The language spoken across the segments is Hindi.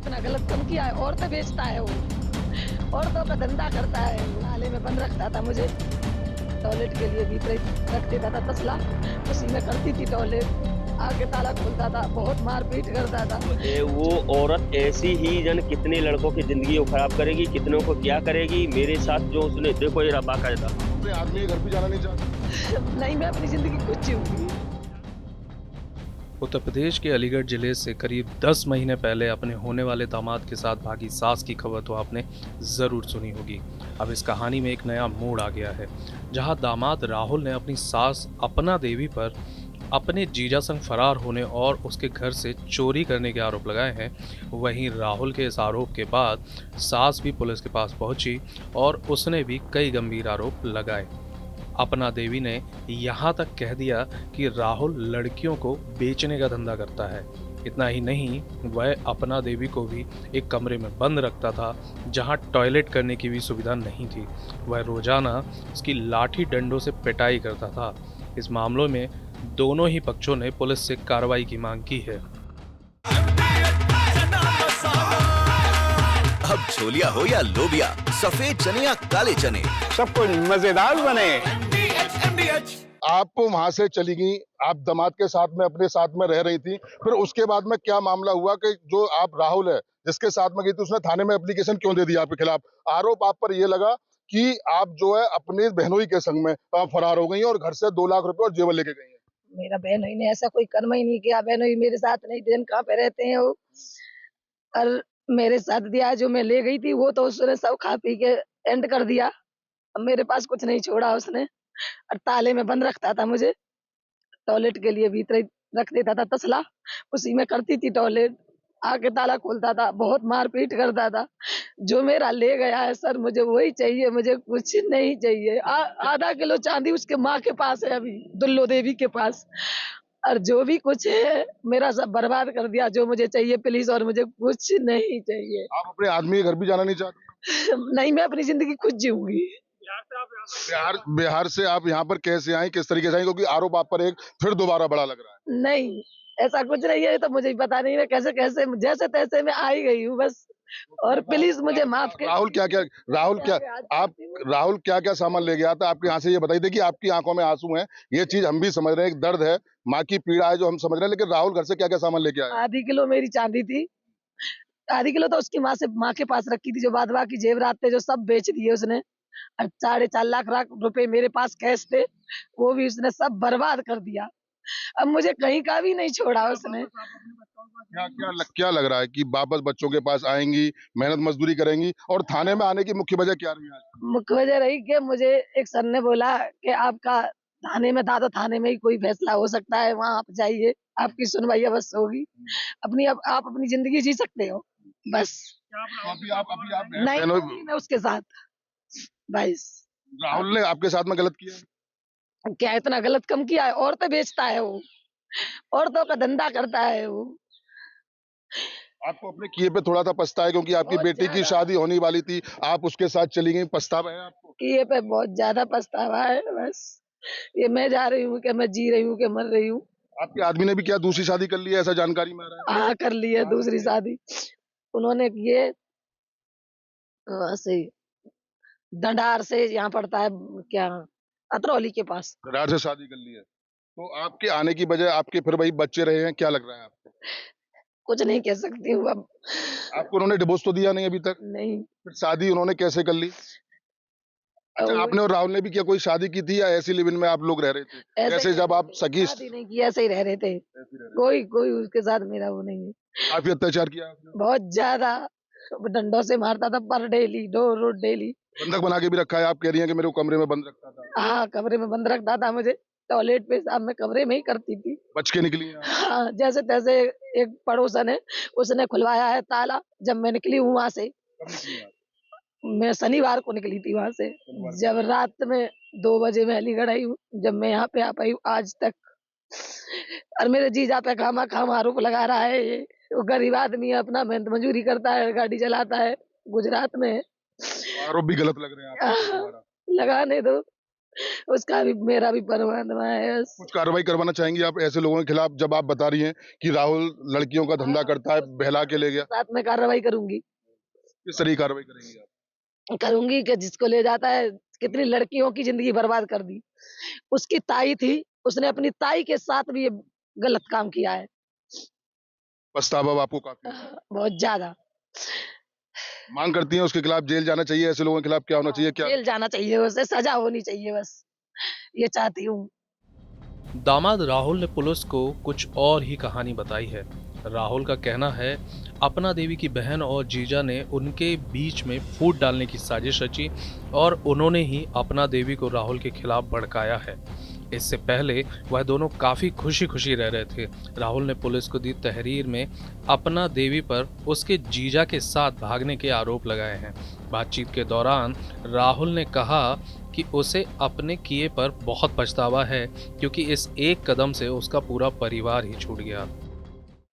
इतना गलत काम किया है। औरतें बेचता है वो, औरतों का धंधा करता है। नाले में बंद रखता था मुझे, टॉयलेट के लिए भीतर रख देता था तसला, उसी में करती थी टॉयलेट। आके ताला खोलता था, बहुत मारपीट करता था। तो वो औरत ऐसी ही जन कितने लड़कों की जिंदगी को खराब करेगी, कितनों को क्या करेगी। मेरे साथ जो उसने देखो ये रहा बाकायदा। अपने आदमी के घर भी जाना नहीं चाहता। नहीं, मैं अपनी जिंदगी खुद जीऊंगी। उत्तर प्रदेश के अलीगढ़ जिले से करीब 10 महीने पहले अपने होने वाले दामाद के साथ भागी सास की खबर तो आपने ज़रूर सुनी होगी। अब इस कहानी में एक नया मोड़ आ गया है, जहां दामाद राहुल ने अपनी सास अपना देवी पर अपने जीजा संग फरार होने और उसके घर से चोरी करने के आरोप लगाए हैं। वहीं राहुल के इस आरोप के बाद सास भी पुलिस के पास पहुंची और उसने भी कई गंभीर आरोप लगाए। अपना देवी ने यहाँ तक कह दिया कि राहुल लड़कियों को बेचने का धंधा करता है। इतना ही नहीं, वह अपना देवी को भी एक कमरे में बंद रखता था, जहाँ टॉयलेट करने की भी सुविधा नहीं थी। वह रोजाना उसकी लाठी डंडों से पिटाई करता था। इस मामलों में दोनों ही पक्षों ने पुलिस से कार्रवाई की मांग की है। अब छोलिया हो या लोबिया, सफेद चने या काले चने, सब कुछ मजेदार बने। आप वहां से चली गई, आप दामाद के साथ में अपने साथ में रह रही थी, फिर उसके बाद में क्या मामला हुआ कि जो आप राहुल है जिसके साथ में गई थी, उसने थाने में एप्लीकेशन क्यों दे दिया आपके खिलाफ? आरोप आप पर ये लगा कि आप जो है अपने बहनोई के संग में फरार हो गई और घर से 2 लाख रुपए और जेवर लेके गई है। मेरा बहनोई ने ऐसा कोई कर्म ही नहीं किया। बहनोई मेरे साथ नहीं थे, कहाँ पे रहते हैं वो। और मेरे साथ दिया जो मैं ले गई थी, वो तो उसने सब खा पी के एंड कर दिया। अब मेरे पास कुछ नहीं छोड़ा उसने। और ताले में बंद रखता था मुझे, टॉयलेट के लिए भीतर रख देता था तसला, उसी में करती थी टॉयलेट। आके ताला खोलता था, बहुत मारपीट करता था। जो मेरा ले गया है सर, मुझे वही चाहिए, मुझे कुछ नहीं चाहिए। आधा किलो चांदी उसके माँ के पास है अभी, दुल्लो देवी के पास। और जो भी कुछ है मेरा सब बर्बाद कर दिया। जो मुझे चाहिए प्लीज, और मुझे कुछ नहीं चाहिए। आप अपने आदमी के घर भी जाना नहीं चाहते? नहीं, मैं अपनी जिंदगी खुद जीऊंगी। बिहार से आप यहाँ पर कैसे आई, किस तरीके से आई? क्योंकि आरोप आप पर एक फिर दोबारा बड़ा लग रहा है। नहीं, ऐसा कुछ नहीं है, तो मुझे भी पता नहीं है कैसे कैसे जैसे तैसे मैं आई गई हूँ बस। और प्लीज मुझे माफ कर। राहुल क्या क्या आप राहुल क्या क्या सामान ले गया था आपके यहाँ से? ये बताइए। देखिए आपकी आंखों में आंसू हैं, ये चीज हम भी समझ रहे हैं, एक दर्द है, माँ की पीड़ा है जो हम समझ रहे हैं, लेकिन राहुल घर से क्या क्या सामान लेके आया? आधी किलो मेरी चांदी थी, आधी किलो तो उसकी माँ के पास रखी थी। जो बाद बाकी जेवरात थे जो सब बेच दिए उसने। और 4.5 लाख रुपए मेरे पास कैश थे, वो भी उसने सब बर्बाद कर दिया। अब मुझे कहीं का भी नहीं छोड़ा उसने। क्या लग रहा है कि वापस बच्चों के पास आएंगी, मेहनत मजदूरी करेंगी, और थाने में आने की मुख्य वजह क्या रही आज? मुख्य वजह रही कि मुझे एक सर ने बोला कि आपका थाने में था, तो थाने में ही कोई फैसला हो सकता है, वहाँ आप जाइए, आपकी सुनवाई अवश्य होगी। आप अपनी जिंदगी जी सकते हो बस। तो अभी आप नहीं, मैं उसके साथ बस। राहुल ने आपके साथ में गलत किया है? क्या इतना गलत काम किया है? औरतें बेचता है वो, औरतों का धंधा करता है वो। आपको अपने किए पे थोड़ा सा पछता है, क्योंकि आपकी बेटी की शादी होने वाली थी, आप उसके साथ चली गई, पछतावा है आपको? किए पे बहुत ज्यादा पछतावा है बस। ये मैं जा रही हूँ कि मैं जी रही हूँ कि मर रही हूँ। आपके आदमी ने भी क्या दूसरी शादी कर ली है, ऐसा जानकारी में आ रहा है? हाँ, कर ली है दूसरी शादी उन्होंने की है। वहाँ से डंडार से, यहाँ पड़ता है क्या, अतरौली के पास। दरार से शादी कर ली है, तो आपके आने की वजह आपके फिर वही बच्चे रहे हैं, क्या लग रहा है आपको? कुछ नहीं कह सकती हूँ अब। आपको उन्होंने डिवोर्स तो दिया नहीं अभी तक? नहीं। फिर शादी उन्होंने कैसे कर ली? अच्छा, और आपने और राहुल ने भी क्या कोई शादी की थी, या ऐसी लिव इन में आप लोग रह रहे थे? ऐसे जैसे ही जब आप सगी शादी नहीं की, ऐसे ही रह रहे थे। कोई कोई उसके साथ मेरा वो नहीं है। काफी अत्याचार किया आपने? बहुत ज्यादा डंडों से मारता था, पर डेली रोज डेली। बंधक बना के भी रखा है? आप कह रही हैं कि मेरे को कमरे में बंद रखता था। हाँ, कमरे में बंद रखता था मुझे। टॉयलेट पेशाब मैं कमरे में ही करती थी। बच के निकली हैं आप? हाँ, जैसे तैसे। एक पड़ोसन है, उसने खुलवाया है ताला। जब मैं निकली हूँ वहां से, कब निकली आप? मैं शनिवार को निकली थी वहां से। जब रात में 2 बजे मैं अलीगढ़ आई हूँ, जब मैं यहाँ पे आ पाई हूँ आज तक। और मेरे जीजा पे खामा खामा आरोप लगा रहा है ये। वो गरीब आदमी है, अपना मेहनत मजूरी करता है, गाड़ी चलाता है, गुजरात में है। आरोप भी गलत लग रहे हैं आपको दोबारा। लगाने दो। उसका भी मेरा भी परमात्मा है बस। कुछ कार्रवाई करवाना चाहेंगी आप ऐसे लोगों के खिलाफ जब आप बता रही हैं कि राहुल लड़कियों का धंधा करता है, बहला के ले गया? साथ में कार्रवाई करूंगी। किस तरह की कार्रवाई करेंगी आप? करूंगी कि जिसको ले जाता है, कितनी लड़कियों की जिंदगी बर्बाद कर दी। उसकी ताई थी, उसने अपनी ताई के साथ भी ये गलत काम किया है। पछतावा अब आपको काफी है। बहुत ज्यादा। मांग करती हैं उसके खिलाफ जेल जाना चाहिए, ऐसे लोगों के खिलाफ क्या होना चाहिए, क्या? जेल जाना चाहिए, उसे सजा होनी चाहिए बस, ये चाहती हूँ। दामाद राहुल ने पुलिस को कुछ और ही कहानी बताई है। राहुल का कहना है अपना देवी की बहन और जीजा ने उनके बीच में फूट डालने की साजिश रची और उन्होंने ही अपना देवी को राहुल के खिलाफ भड़काया है। इससे पहले वह दोनों काफी खुशी खुशी रह रहे थे। राहुल ने पुलिस को दी तहरीर में अपना देवी पर उसके जीजा के साथ भागने के आरोप लगाए हैं। बातचीत के दौरान राहुल ने कहा कि उसे अपने किए पर बहुत पछतावा है क्योंकि इस एक कदम से उसका पूरा परिवार ही छूट गया।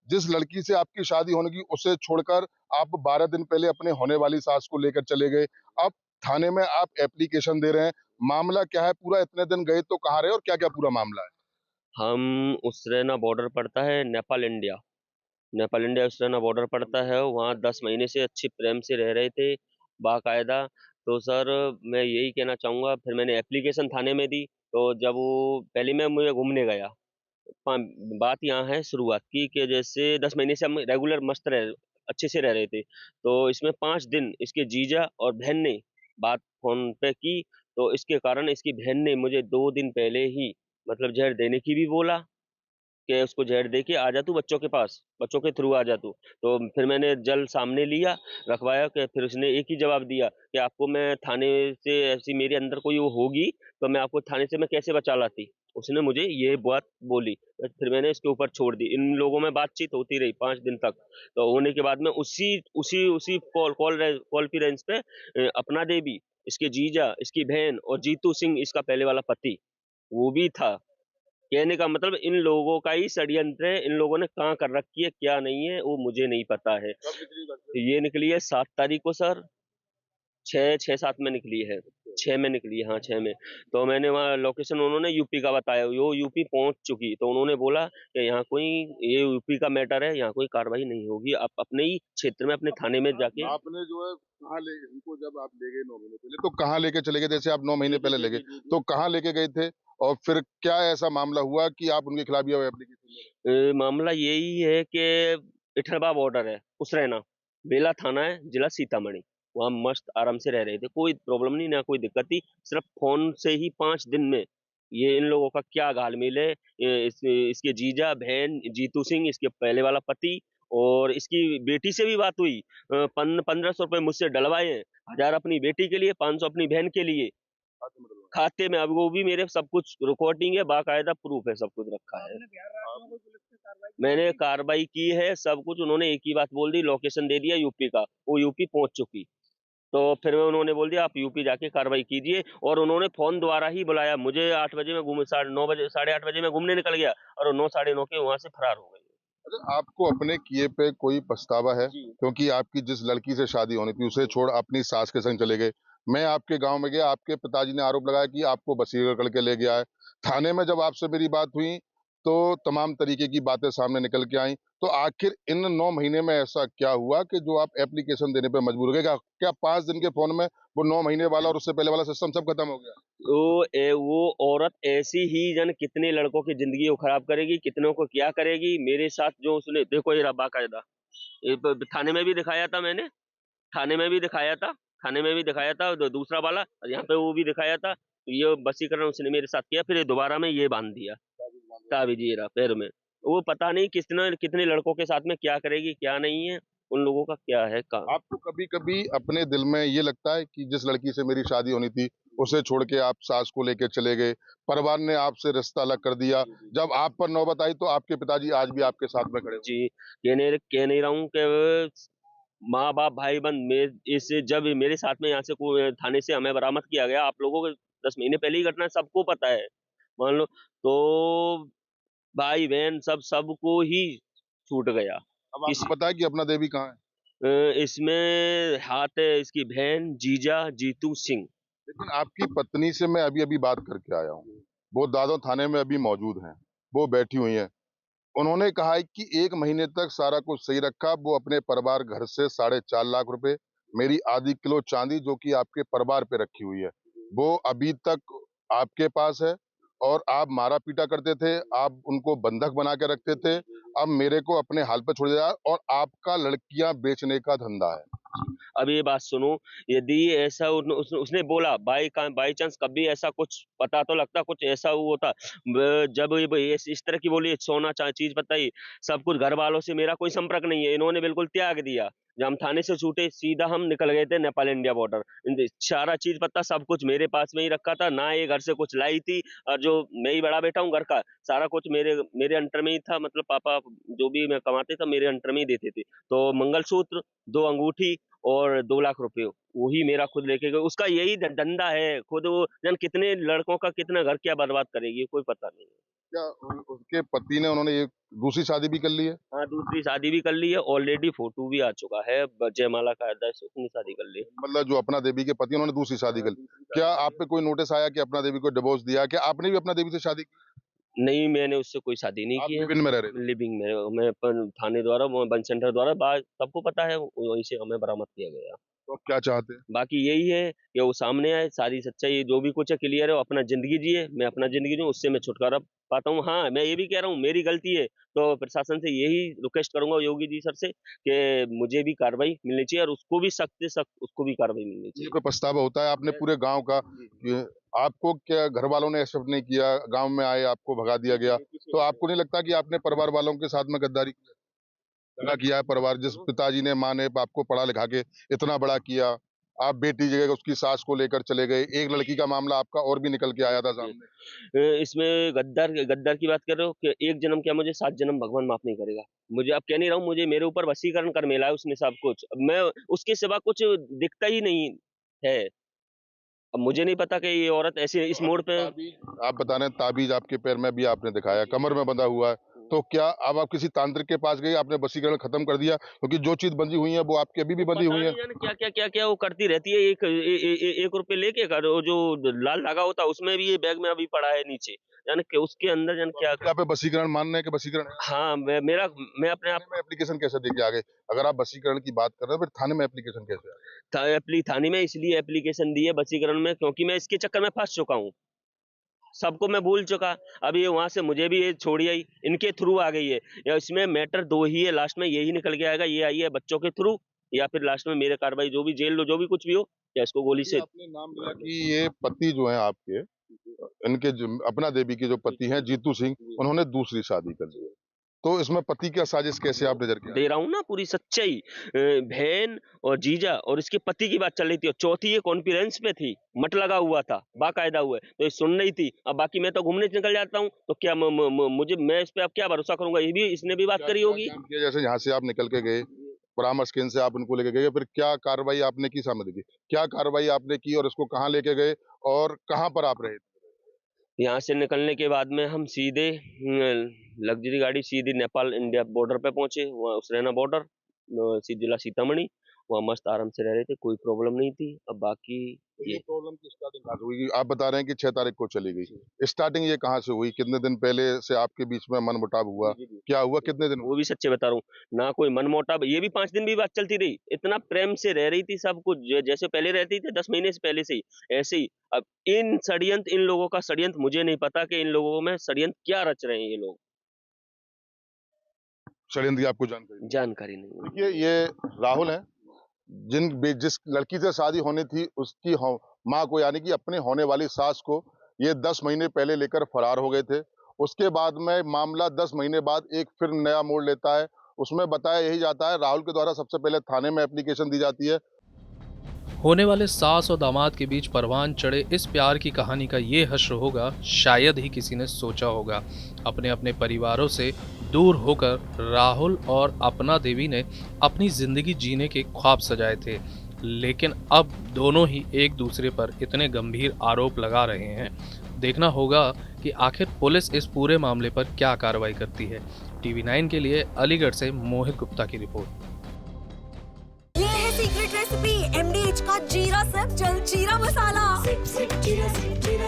जिस लड़की से आपकी शादी होने की उसे छोड़कर आप 12 दिन पहले अपने होने वाली सास को लेकर चले गए। अब थाने में आप एप्लीकेशन दे रहे हैं, मामला क्या है पूरा? इतने दिन गए तो कहाँ रहे और क्या-क्या पूरा मामला है? हम उसरैना बॉर्डर पड़ता है Nepal India. Nepal India Usraina border पड़ता है, वहाँ 10 महीने से अच्छे प्रेम से रह रहे थे, बाकायदा। तो सर मैं यही कहना चाहूँगा, फिर मैंने एप्लीकेशन थाने में दी, तो जब वो पहले मैं घूमने गया। पा बात यहाँ है शुरुआत की कि जैसे 10 महीने से हम रेगुलर मस्त अच्छे से रह रहे थे। तो इसमें 5 दिन इसके जीजा और बहन ने बात फ़ोन पे की, तो इसके कारण इसकी बहन ने मुझे 2 दिन पहले ही मतलब ज़हर देने की भी बोला कि उसको ज़हर दे के आ जा तू बच्चों के पास, बच्चों के थ्रू आ जा तू। तो फिर मैंने जल सामने लिया, रखवाया कि फिर उसने एक ही जवाब दिया कि आपको मैं थाने से ऐसी मेरे अंदर कोई वो होगी, तो मैं आपको थाने से मैं कैसे बचा लाती। उसने मुझे ये बात बोली। फिर मैंने इसके ऊपर छोड़ दी। इन लोगों में बातचीत होती रही 5 दिन तक। तो होने के बाद में उसी उसी उसी कॉल की रेंज पे अपना देवी, इसके जीजा, इसकी बहन और जीतू सिंह इसका पहले वाला पति, वो भी था। कहने का मतलब इन लोगों का ही षड्यंत्र है, इन लोगों ने कहाँ कर रखी है, क्या नहीं है, वो मुझे नहीं पता है। ये निकली है 7 तारीख को सर, 6-7 में निकली है। 6 में निकली है, हाँ 6 में। तो मैंने वहाँ लोकेशन उन्होंने यूपी का बताया, वो यूपी पहुँच चुकी। तो उन्होंने बोला कि यहाँ कोई ये यूपी का मैटर है, यहाँ कोई कार्रवाई नहीं होगी। आप अपने ही क्षेत्र में अपने थाने में जाके आपने जो है कहाँ ले इनको जब आप ले गए 9 महीने पहले तो कहाँ लेके चले गए? जैसे आप 9 महीने पहले ले गए, तो कहाँ लेके गए थे? और फिर क्या ऐसा मामला हुआ कि आप उनके खिलाफ ये एप्लीकेशन दे रहे मामला यही है कि इटरबा बॉर्डर है, उसरैना, बेला थाना है, जिला सीतामढ़ी। वहाँ मस्त आराम से रह रहे थे, कोई प्रॉब्लम नहीं, ना कोई दिक्कत थी। सिर्फ फ़ोन से ही 5 दिन में ये इन लोगों का क्या घाल-मेल है। इसके जीजा, बहन, जीतू सिंह, इसके पहले वाला पति और इसकी बेटी से भी बात हुई। 1500 रुपए मुझसे डलवाए हैं, 1000 अपनी बेटी के लिए, 500 अपनी बहन के लिए। थे? खाते में अब वो भी मेरे सब कुछ रिकॉर्डिंग है, बाकायदा प्रूफ है, सब कुछ रखा है। मैंने कार्रवाई की है, सब कुछ उन्होंने एक ही बात बोल दी, लोकेशन दे दिया यूपी का, वो यूपी पहुँच चुकी। तो फिर उन्होंने बोल दिया आप यूपी जाके कार्रवाई कीजिए और उन्होंने फ़ोन द्वारा ही बुलाया। मुझे 8 बजे मैं घूम साढ़े 9 बजे, साढ़े 8 बजे मैं घूमने निकल गया और 9 साढ़े 9 के वहाँ से फरार हो गए। अच्छा, आपको अपने किए पे कोई पछतावा है? जी। क्योंकि आपकी जिस लड़की से शादी होनी थी उसे छोड़ अपनी सास के संग चले गए। मैं आपके गाँव में गया, आपके पिताजी ने आरोप लगाया कि आपको वसीयत करके ले गया है। थाने में जब आपसे मेरी बात हुई, तो तमाम तरीके की बातें सामने निकल के आईं। तो आखिर इन 9 महीने में ऐसा क्या हुआ कि जो आप एप्लीकेशन देने पे मजबूर हो गए? क्या 5 दिन के फ़ोन में वो 9 महीने वाला और उससे पहले वाला सिस्टम सब खत्म हो गया? वो औरत ऐसी ही जाने कितने लड़कों की ज़िंदगी को खराब करेगी, कितनों को क्या करेगी। मेरे साथ जो उसने देखो ये रहा बाकायदा, ये थाने में भी दिखाया था मैंने, थाने में भी दिखाया था, थाने में भी दिखाया था, दूसरा वाला यहाँ पे वो भी दिखाया था। ये वशीकरण उसने मेरे साथ किया, फिर ये दोबारा में ये बांध दिया ताबीज़ ये रहा पैर में। वो पता नहीं कितने कितने लड़कों के साथ में क्या करेगी, क्या नहीं है, उन लोगों का क्या है काम। आपको कभी-कभी अपने दिल में ये लगता है कि जिस लड़की से मेरी शादी होनी थी, उसे छोड़ के आप सास को लेके चले गए, परिवार ने आपसे रिश्ता अलग कर दिया। जब आप पर नौबत आई तो आपके पिताजी आज भी आपके साथ में खड़े हुए। जी, कह नहीं रहा हूँ कि माँ-बाप, भाई-बंध इससे जब मेरे साथ में यहाँ से थाने से हमें बरामद किया गया, आप लोगों को 10 महीने पहले ही घटना सबको पता है। मान लो तो भाई-बहन सबको ही छूट गया। अब किसी आपको पता है कि अपना देवी कहाँ है? इसमें हाथ है इसकी बहन, जीजा, जीतू सिंह। लेकिन आपकी पत्नी से मैं अभी अभी बात करके आया हूँ, वो दादो थाने में अभी मौजूद हैं, वो बैठी हुई हैं। उन्होंने कहा है कि 1 महीने तक सारा कुछ सही रखा, वो अपने परिवार घर से 4.5 लाख रुपए, मेरी आधी किलो चांदी जो कि आपके परिवार पे रखी हुई है, वो अभी तक आपके पास है और आप मारा-पीटा करते थे, आप उनको बंधक बना के रखते थे, अब मेरे को अपने हाल पे छोड़ दिया और आपका लड़कियाँ बेचने का धंधा है। अब ये बात सुनो, यदि ऐसा उसने बोला बाई चांस कभी ऐसा कुछ पता तो लगता, कुछ ऐसा वो होता जब ये इस तरह की बोली सोना चीज बताई, सब कुछ घर वालों से मेरा कोई संपर्क नहीं है, इन्होंने बिल्कुल त्याग दिया। जब हम थाने से छूटे सीधा हम निकल गए थे नेपाल इंडिया बॉर्डर। सारा चीज पता सब कुछ मेरे पास में ही रखा था, ना ये घर से कुछ लाई थी, और जो मैं ही बड़ा बेटा हूँ घर का, सारा कुछ मेरे मेरे अंडर में ही था, मतलब पापा जो भी मैं कमाते था मेरे अंडर में ही देते थे। तो मंगलसूत्र, 2 अंगूठी और 2 लाख रुपए वही मेरा खुद लेके गए। उसका यही धंधा है, खुद वो जान कितने लड़कों का कितना घर क्या बर्बाद करेगी कोई पता नहीं है। क्या उसके पति ने उन्होंने एक दूसरी शादी भी कर ली है? हाँ, दूसरी शादी भी कर ली है, ऑलरेडी फोटो भी आ चुका है, जयमाला का आदेश उसने शादी कर ली। मतलब जो अपना देवी के पति उन्होंने दूसरी शादी कर ली। क्या आप पे कोई नोटिस आया कि अपना देवी को डिवोर्स दिया? क्या आपने भी अपना देवी से शादी की? नहीं, मैंने उससे कोई शादी नहीं आप की है। लिव इन में रह रहे थे? लिविंग में मैं थाने द्वारा वन सेंटर द्वारा सबको पता है, वहीं से हमें बरामद किया गया। तो आप क्या चाहते हैं? बाकी यही है कि वो सामने आए, सारी सच्चाई जो भी कुछ है क्लियर है, वो अपना जिंदगी जिए, मैं अपना जिंदगी जीऊँ, उससे मैं छुटकारा पाता हूँ। हाँ, मैं ये भी कह रहा हूँ मेरी गलती है, तो प्रशासन से यही रिक्वेस्ट करूंगा योगी जी सर से कि मुझे भी कार्रवाई मिलनी चाहिए और उसको भी सख्त से सख्त उसको भी कार्रवाई मिलनी ये चाहिए। पे पछतावा होता है आपने पूरे गांव का कि आपको क्या घर वालों ने एक्सेप्ट नहीं किया, गांव में आए आपको भगा दिया गया, तो आपको नहीं लगता कि आपने परिवार वालों के साथ में गद्दारी किया है? परिवार जिस पिताजी ने माँ ने आपको पढ़ा लिखा के इतना बड़ा किया, आप बेटी जगह उसकी सास को लेकर चले गए, एक लड़की का मामला आपका और भी निकल के आया था सामने। इसमें गद्दार गद्दार की बात कर रहे हो कि एक जन्म क्या मुझे 7 जन्म भगवान माफ नहीं करेगा। मुझे अब कह नहीं रहा हूँ, मुझे मेरे ऊपर वशीकरण कर मिला है उसने सब कुछ। अब मैं उसके सिवा कुछ दिखता ही नहीं है। अब मुझे नहीं पता कि ये औरत ऐसे इस मोड़ पे आप बता रहे हैं ताबीज आपके पैर में भी आपने दिखाया, कमर में बंधा हुआ है, तो क्या अब आप किसी तांत्रिक के पास गए, आपने वशीकरण खत्म कर दिया? क्योंकि जो चीज बंधी हुई है वो आपकी अभी भी बंधी पता हुई है। नहीं जाने क्या वो करती रहती है। एक रुपए लेके वो जो लाल धागा होता है उसमें भी ये बैग में अभी पड़ा है नीचे, जाने कि उसके अंदर जाने क्या। आप पे वशीकरण मान रहे हैं कि वशीकरण है? हाँ, मैं अपने आप थाने में एप्लीकेशन कैसे देके आ गए? अगर आप वशीकरण की बात कर रहे हैं फिर थाने में एप्लीकेशन कैसे आ गई? थाने में इसलिए एप्लीकेशन दी है वशीकरण में, क्योंकि मैं इसके चक्कर में फंस चुका हूँ। सबको मैं भूल चुका। अब ये वहां से मुझे भी ये छोड़ी आई, इनके थ्रू आ गई है। या इसमें मैटर 2 ही है, लास्ट में यही निकल के आएगा, ये आई है बच्चों के थ्रू, या फिर लास्ट में मेरे कार्रवाई जो भी जेल लो जो भी कुछ भी हो, या इसको गोली से। आपने नाम लिया कि ये पति जो है आपके, इनके जो अपना देवी के जो पति हैं जीतू सिंह, उन्होंने दूसरी शादी कर ली है। तो इसमें पति का साजिश कैसे आप नजर के आए? दे रहा हूँ ना पूरी सच्चाई। बहन और जीजा और इसके पति की बात चल रही थी, और चौथी ये कॉन्फ्रेंस पे थी, मट लगा हुआ था बाकायदा हुआ है, तो ये सुन रही थी। अब बाकी मैं तो घूमने निकल जाता हूँ, तो क्या मुझे मैं इस पे अब क्या भरोसा करूंगा? ये भी इसने भी बात करी होगी। जैसे यहाँ से आप निकल के गए, परामर्श केंद्र से आप उनको लेके गए, फिर क्या कार्रवाई आपने की सामने की? क्या कार्रवाई आपने की और इसको कहाँ लेके गए और कहाँ पर आप रहे? यहाँ से निकलने के बाद में हम सीधे लग्जरी गाड़ी सीधी नेपाल इंडिया बॉर्डर पे पहुंचे, वहाँ उसरैना बॉर्डर, जिला सीतामढ़ी। वहाँ मस्त आराम से रह रहे थे, कोई प्रॉब्लम नहीं थी। अब बाकी ये प्रॉब्लम की स्टार्टिंग कहाँ से हुई? आप बता रहे हैं कि 6 तारीख को चली गई। स्टार्टिंग ये कहाँ से हुई? कितने दिन पहले से आपके बीच में मनमुटाव हुआ? क्या हुआ? कितने दिन? वो भी सच्चे बता रहा हूँ, ना कोई मनमुटाव, ये भी 5 दिन भी बात चलती रही। इतना प्रेम से रह रही थी, सब कुछ जैसे पहले रहती थी 10 महीने से पहले से ही, ऐसे ही। अब इन लोगों का षड्यंत्र, मुझे नहीं पता कि इन लोगों में षड्यंत्र क्या रच रहे हैं ये लोग, षड्यंत्र की आपको जानकारी? जानकारी नहीं है। देखिए ये राहुल है, जिस लड़की से शादी होनी थी उसकी माँ को, यानी कि अपने होने वाली सास को ये 10 महीने पहले लेकर फरार हो गए थे। उसके बाद में मामला 10 महीने बाद एक फिर नया मोड़ लेता है। उसमें बताया यही जाता है, राहुल के द्वारा सबसे पहले थाने में एप्लीकेशन दी जाती है। होने वाले सास और दामाद के बीच परवान चढ़े इस प्यार की कहानी का ये हश्र होगा, शायद ही किसी ने सोचा होगा। अपने अपने परिवारों से दूर होकर राहुल और अपना देवी ने अपनी जिंदगी जीने के ख्वाब सजाए थे, लेकिन अब दोनों ही एक दूसरे पर इतने गंभीर आरोप लगा रहे हैं। देखना होगा कि आखिर पुलिस इस पूरे मामले पर क्या कार्रवाई करती है। TV9 के लिए अलीगढ़ से मोहित गुप्ता की रिपोर्ट। ये सीक्रेट रेसिपी MDH का जीरा सिर्फ जल जीरा मसाला। सिप सिप जीरा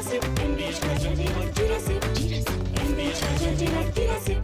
सिप MDH का जल जीरा सिप MDH का जल जीरा सिप।